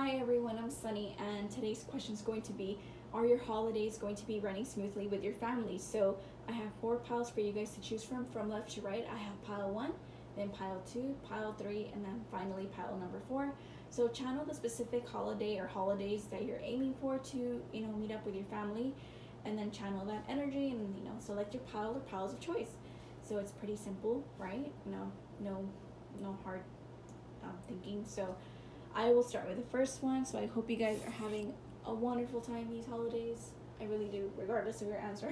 Hi everyone, I'm Sunny, and today's question is going to be, are your holidays going to be running smoothly with your family? So I have 4 piles for you guys to choose from left to right. I have pile 1, then pile 2, pile 3, and then finally pile number 4. So channel the specific holiday or holidays that you're aiming for to, meet up with your family, and then channel that energy and, select your pile or piles of choice. So it's pretty simple, right? No hard thinking. So I will start with the first one. So I hope you guys are having a wonderful time these holidays. I really do, regardless of your answer.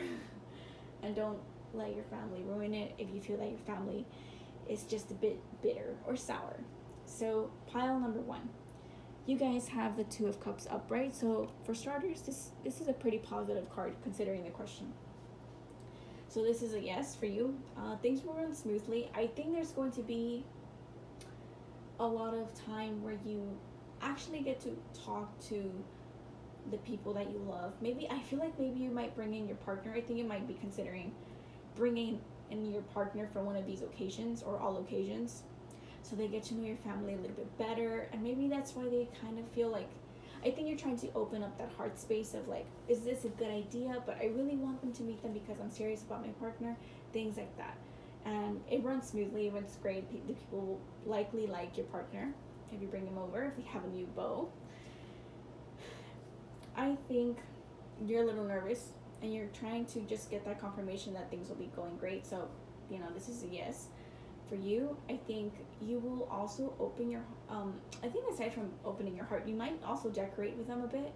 And don't let your family ruin it if you feel that your family is just a bit bitter or sour. So pile number 1. You guys have the 2 of Cups upright. So for starters, this is a pretty positive card considering the question. So this is a yes for you. Things will run smoothly. I think there's going to be a lot of time where you actually get to talk to the people that you love. I feel like maybe you might bring in your partner. I think you might be considering bringing in your partner for one of these occasions or all occasions, so they get to know your family a little bit better. And maybe that's why they kind of feel like, I think you're trying to open up that heart space of like, is this a good idea? But I really want them to meet them because I'm serious about my partner, things like that. And it runs smoothly, it runs great. The people will likely like your partner if you bring him over, if you have a new beau. I think you're a little nervous and you're trying to just get that confirmation that things will be going great. So, this is a yes for you. I think you will also open your, I think aside from opening your heart, you might also decorate with them a bit.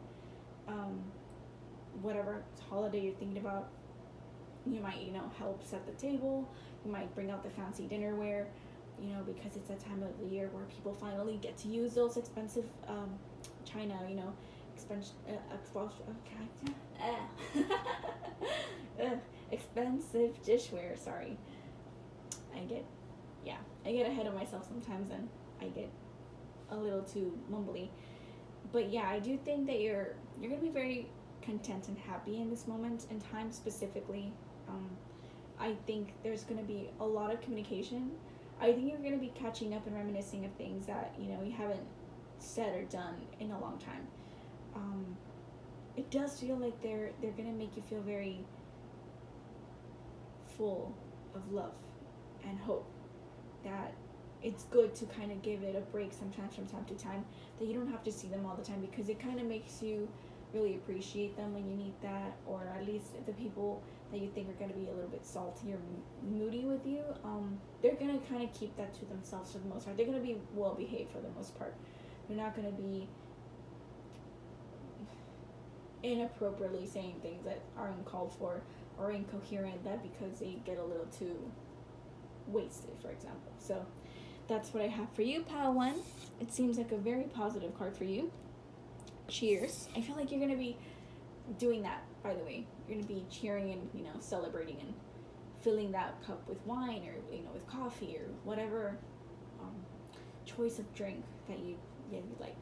Whatever holiday you're thinking about, you might, help set the table. You might bring out the fancy dinnerware, because it's that time of the year where people finally get to use those expensive china, expensive dishware. Sorry, I get ahead of myself sometimes, and I get a little too mumbly. But yeah, I do think that you're gonna be very content and happy in this moment in time specifically. I think there's going to be a lot of communication. I think you're going to be catching up and reminiscing of things that, you haven't said or done in a long time. It does feel like they're going to make you feel very full of love and hope, that it's good to kind of give it a break sometimes from time to time, that you don't have to see them all the time, because it kind of makes you really appreciate them when you need that, or at least the people that you think are going to be a little bit salty or moody with you, they're going to kind of keep that to themselves for the most part. They're going to be well behaved for the most part. They're not going to be inappropriately saying things that are uncalled for or incoherent, that because they get a little too wasted, for example. So that's what I have for you, pile 1. It seems like a very positive card for you. Cheers. I feel like you're going to be doing that, by the way. You're going to be cheering and, celebrating and filling that cup with wine or, with coffee or whatever choice of drink that you like.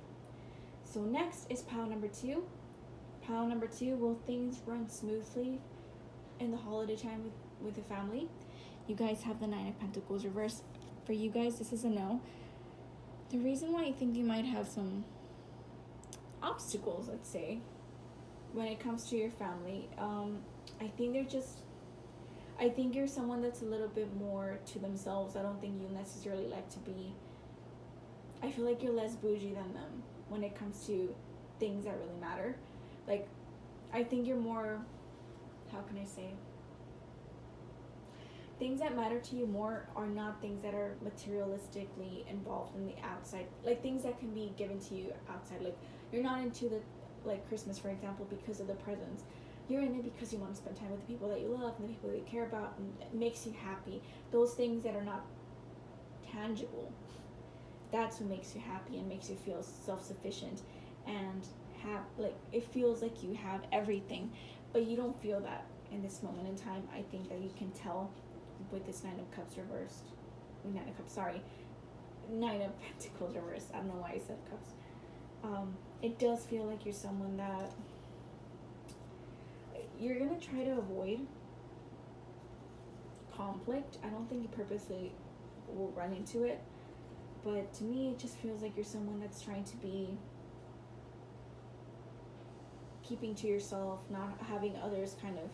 So next is pile number 2. Pile number 2, will things run smoothly in the holiday time with the family? You guys have the 9 of Pentacles reversed. For you guys, this is a no. The reason why I think you might have some obstacles, let's say, when it comes to your family, I think you're someone that's a little bit more to themselves. I don't think you necessarily like to be, I feel like you're less bougie than them when it comes to things that really matter. Like, I think you're more, how can I say, things that matter to you more are not things that are materialistically involved in the outside, like things that can be given to you outside. Like, you're not into the, like Christmas, for example, because of the presents. You're in it because you want to spend time with the people that you love and the people that you care about, and it makes you happy. Those things that are not tangible, that's what makes you happy and makes you feel self-sufficient and it feels like you have everything. But you don't feel that in this moment in time. I think that you can tell with this 9 of Cups reversed. 9 of Cups, sorry. 9 of Pentacles reversed. I don't know why I said Cups. It does feel like you're someone that you're going to try to avoid conflict. I don't think you purposely will run into it. But to me, it just feels like you're someone that's trying to be keeping to yourself, not having others kind of.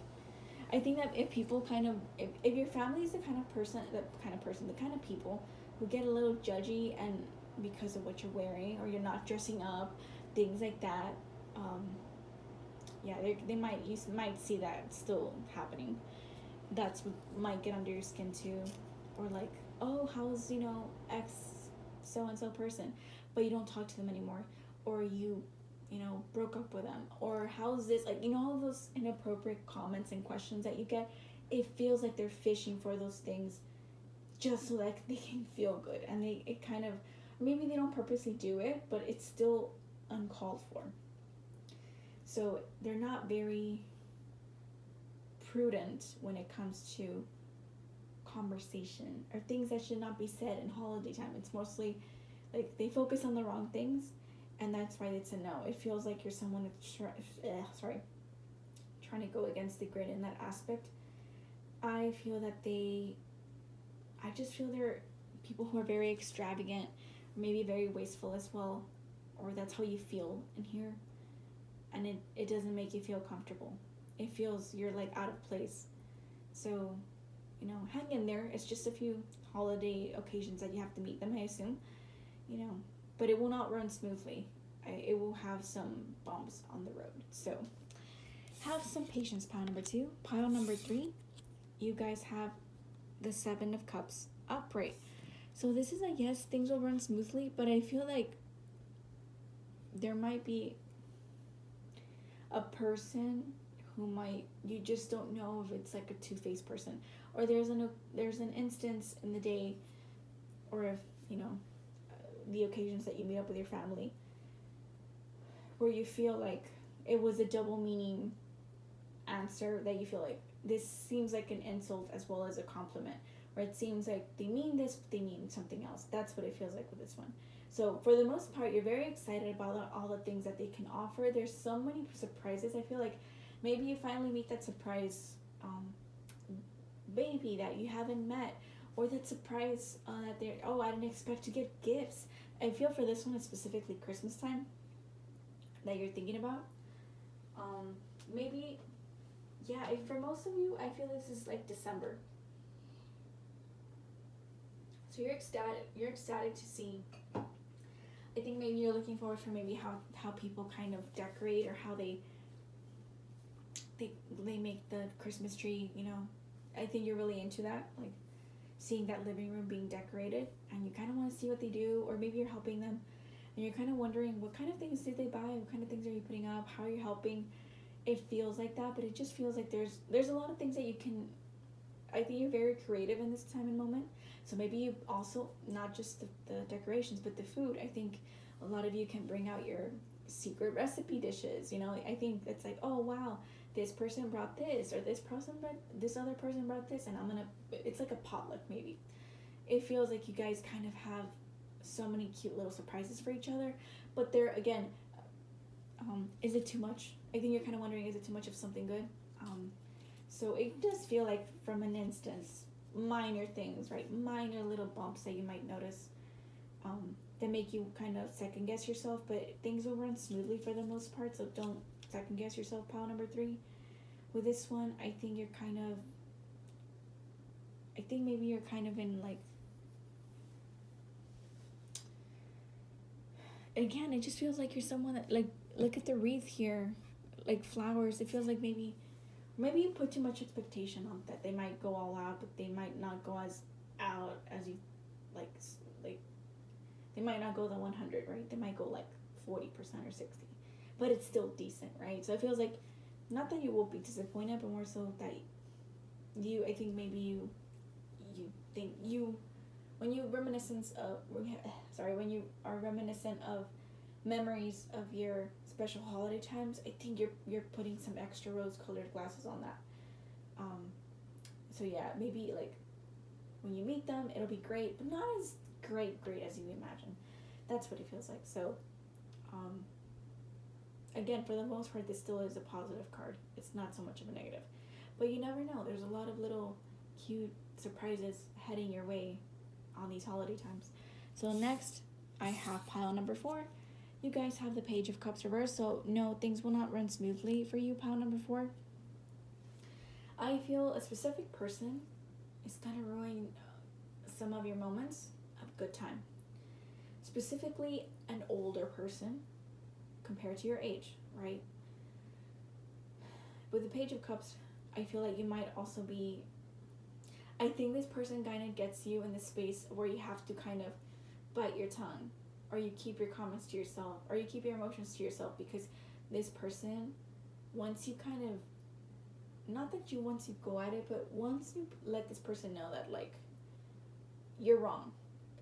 I think that if people kind of, if your family is the kind of person, the kind of people who get a little judgy and because of what you're wearing or you're not dressing up, things like that, yeah, they might, you might see that still happening. That's what might get under your skin too. Or like, oh, how's, X so and so person, but you don't talk to them anymore, or you broke up with them, or how's this, like, all those inappropriate comments and questions that you get. It feels like they're fishing for those things just so that they can feel good, and it kind of, maybe they don't purposely do it, but it's still uncalled for. So they're not very prudent when it comes to conversation or things that should not be said in holiday time. It's mostly like they focus on the wrong things, and that's why it's a no. It feels like you're someone that's trying to go against the grid in that aspect. I just feel they're people who are very extravagant, maybe very wasteful as well, or that's how you feel in here, and it doesn't make you feel comfortable. It feels you're like out of place. So, hang in there. It's just a few holiday occasions that you have to meet them, I assume, but it will not run smoothly. It will have some bumps on the road. So, have some patience, pile number 2. Pile number 3, you guys have the 7 of Cups upright. So this is a yes, things will run smoothly, but I feel like there might be a person who might, you just don't know if it's like a two-faced person, or there's an instance in the day, or if the occasions that you meet up with your family, where you feel like it was a double meaning answer, that you feel like this seems like an insult as well as a compliment, where it seems like they mean this but they mean something else. That's what it feels like with this one. So for the most part, you're very excited about all the things that they can offer. There's so many surprises. I feel like maybe you finally meet that surprise baby that you haven't met, or that surprise that they're, oh, I didn't expect to get gifts. I feel for this one, it's specifically Christmas time that you're thinking about. Maybe, yeah, for most of you, I feel this is like December. So you're ecstatic to see. I think maybe you're looking forward for maybe how people kind of decorate, or how they make the Christmas tree, I think you're really into that, like seeing that living room being decorated, and you kind of want to see what they do, or maybe you're helping them, and you're kind of wondering what kind of things did they buy, what kind of things are you putting up, how are you helping. It feels like that, but it just feels like there's a lot of things that you can. I think you're very creative in this time and moment. So maybe you also, not just the decorations, but the food. I think a lot of you can bring out your secret recipe dishes. I think it's like, oh wow, this person brought this, or this other person brought this, and it's like a potluck maybe. It feels like you guys kind of have so many cute little surprises for each other, but they're, again, is it too much? I think you're kind of wondering, is it too much of something good? So it does feel like, from an instance, minor things, right? Minor little bumps that you might notice that make you kind of second guess yourself, but things will run smoothly for the most part, so don't second guess yourself, pile number 3. With this one, I think maybe you're kind of in, like, again, it just feels like you're someone that, like, look at the wreath here, like flowers. It feels like maybe you put too much expectation on that. They might go all out, but they might not go as out as you like they might not go the 100, right? They might go like 40% or 60, but it's still decent, right? So it feels like, not that you will be disappointed, but more so that I think maybe you think when you are reminiscent of memories of your special holiday times, I think you're putting some extra rose-colored glasses on that. So yeah, maybe like when you meet them, it'll be great, but not as great as you imagine. That's what it feels like. So, again, for the most part, this still is a positive card. It's not so much of a negative, but you never know. There's a lot of little cute surprises heading your way on these holiday times. So next, I have pile number 4. you guys have the Page of Cups reversed, so no, things will not run smoothly for you, pile number 4. I feel a specific person is going to ruin some of your moments of good time. Specifically, an older person compared to your age, right? With the Page of Cups, I feel like you might also be... I think this person kind of gets you in the space where you have to kind of bite your tongue, or you keep your comments to yourself, or you keep your emotions to yourself, because this person, once you kind of... Not that you once you go at it, but once you let this person know that, like, you're wrong,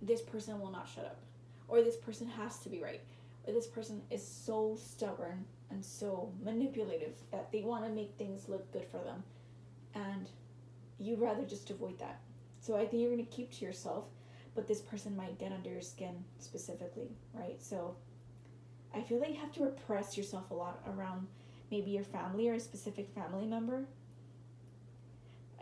this person will not shut up. Or this person has to be right. Or this person is so stubborn and so manipulative that they want to make things look good for them. And you'd rather just avoid that. So I think you're going to keep to yourself, but this person might get under your skin specifically, right? So I feel like you have to repress yourself a lot around maybe your family or a specific family member.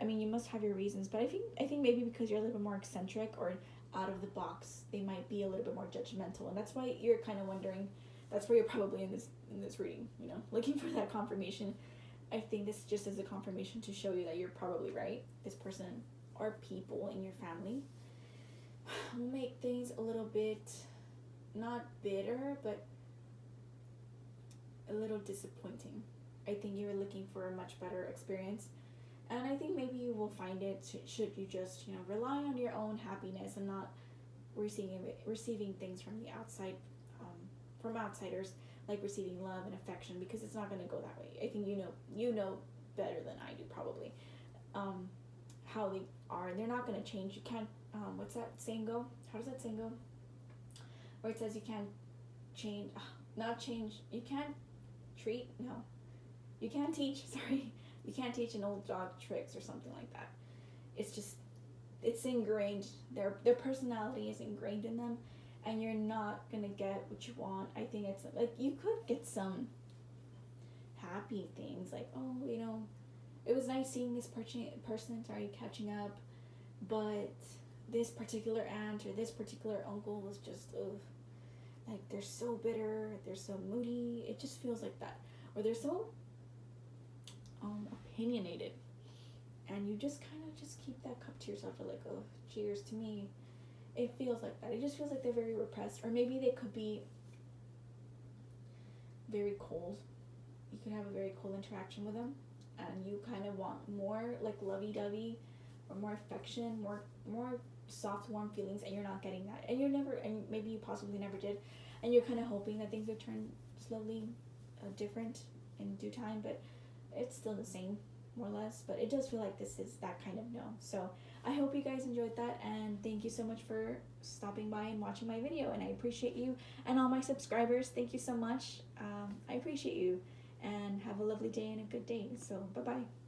I mean, you must have your reasons, but I think maybe because you're a little bit more eccentric or out of the box, they might be a little bit more judgmental, and that's why you're kind of wondering. That's why you're probably in this reading, looking for that confirmation. I think this just is a confirmation to show you that you're probably right. This person or people in your family will make things a little bit, not bitter, but a little disappointing. I think you're looking for a much better experience, and I think maybe you will find it should you just rely on your own happiness and not receiving things from the outside, from outsiders, like receiving love and affection, because it's not going to go that way. I think you know better than I do probably how they are, and they're not going to change. You can't what's that saying go? How does that saying go? Where it says you can't change, you can't teach you can't teach an old dog tricks or something like that. It's ingrained. Their personality is ingrained in them, and you're not gonna get what you want. I think it's like you could get some happy things, like, it was nice seeing this person catching up, but this particular aunt or this particular uncle was just like, they're so bitter, they're so moody. It just feels like that, or they're so opinionated, and you just kind of just keep that cup to yourself. You're like, oh, cheers to me. It feels like that. It just feels like they're very repressed, or maybe they could be very cold. You could have a very cold interaction with them, and you kind of want more like lovey-dovey, or more affection, more soft, warm feelings, and you're not getting that, and maybe you possibly never did, and you're kind of hoping that things would turn slowly different in due time, but it's still the same, more or less. But it does feel like this is that kind of no. So I hope you guys enjoyed that, and thank you so much for stopping by and watching my video, and I appreciate you, and all my subscribers, thank you so much. I appreciate you, and have a lovely day and a good day. So bye bye.